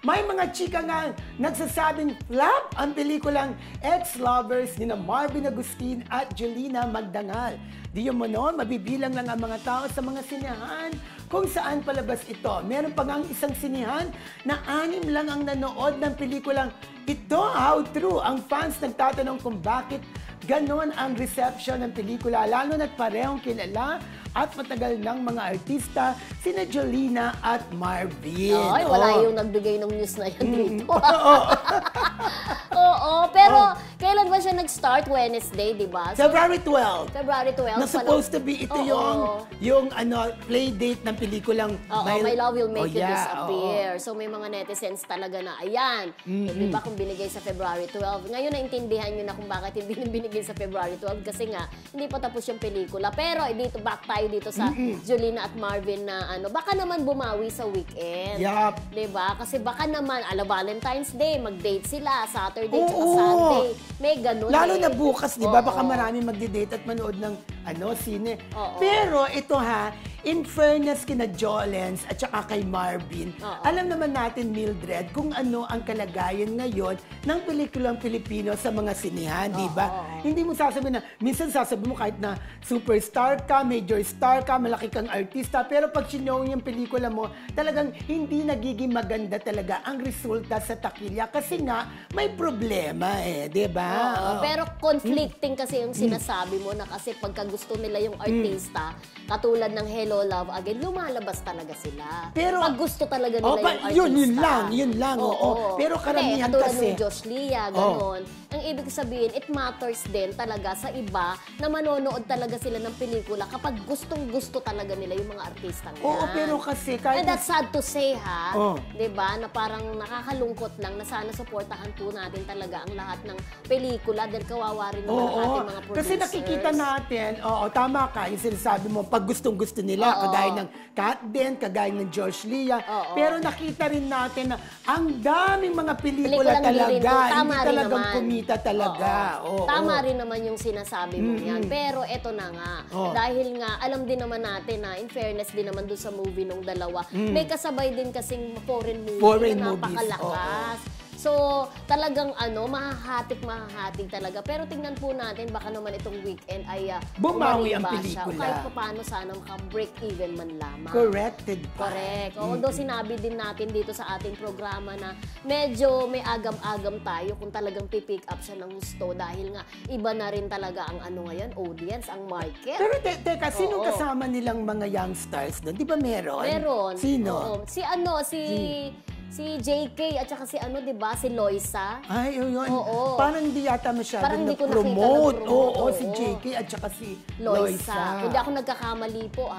May mga chika nga nagsasabing flop ang pelikulang Ex-Lovers ni Marvin Agustin at Jelena Magdangal. Di umano, mabibilang lang ang mga tao sa mga sinehan kung saan palabas ito. Meron pa nga isang sinehan na 6 lang ang nanood ng pelikulang ito. How true? Ang fans nagtatanong kung bakit ganon ang reception ng pelikula, lalo na't parehong kilala at matagal ng mga artista, sina Jelena at Marvin. Ay, wala yung nagbigay ng news na yan dito. Oo, pero kailan ba siya nag-start? Wednesday, di ba? So, February 12. February 12. Na supposed to be ito yung play date ng pelikulang My Love Will Make You Disappear. So may mga netizens talaga na, ayan, di ba kung binigay sa February 12. Ngayon naintindihan nyo na kung bakit hindi binigay sa February 12 kasi nga, hindi pa tapos yung pelikula. Pero dito, back tayo dito sa Jelena at Marvin na baka naman bumawi sa weekend. Yup. Di ba? Kasi baka naman, Valentine's Day, mag-date sila, Saturday tsaka Sunday. May ganun Lalo na bukas, di ba? Baka marami magdi-date at manood ng sine. Pero ito in fairness kina Jolens at saka kay Marvin, alam naman natin, Mildred, kung ano ang kalagayan ngayon ng pelikulang Pilipino sa mga sinihan, di ba? Hindi mo sasabihin na, minsan sasabihin mo kahit na superstar ka, major star ka, malaki kang artista, pero pag sinowing yung pelikula mo, talagang hindi nagiging maganda talaga ang resulta sa takilya kasi nga may problema di ba? Pero conflicting kasi yung sinasabi mo na kasi pagka gusto nila yung artista, katulad ng Hello Love Again, lumalabas talaga sila. Pero pag gusto talaga nila yung artista. Yun lang. Pero karamihan katulad kasi. ng Josh Lia, ganon. Ang ibig sabihin, it matters din talaga sa iba na manonood talaga sila ng pelikula kapag gustong-gusto talaga nila yung mga artista nila. Oo, pero kasi kahit... And that's sad to say, diba? Na parang nakakalungkot lang na sana supportahan po natin talaga ang lahat ng pelikula dahil kawawa rin naman ang ating mga producers. Kasi nakikita natin, tama ka, yung sinasabi mo, pag gustong-gusto nila, kagaya ng Kat Den, kagaya ng Josh Lia, pero nakita rin natin na ang daming mga pelikula talaga, hindi talagang kumita talaga. Tama rin naman yung sinasabi mo yan. Pero eto na nga, dahil nga, alam din naman natin na, in fairness din naman dun sa movie nung dalawa, may kasabay din kasing foreign movie na napakalakas. So, talagang mahahatik talaga. Pero tingnan po natin, baka naman itong weekend ay bumawi ang pelikula. Kahit pa paano sana maka-break even man lamang. Corrected pa. Correct. Although sinabi din natin dito sa ating programa na medyo may agam-agam tayo kung talagang pipick up siya ng gusto dahil nga iba na rin talaga ang ngayon, audience, ang market. Pero teka, sino kasama nilang mga young stars doon? Di ba meron? Meron. Sino? Si JK at saka si di ba? Si Loisa. Ay, yun. Parang hindi yata masyadong na-promote. Si JK at saka si Loisa. Hindi ako nagkakamali po,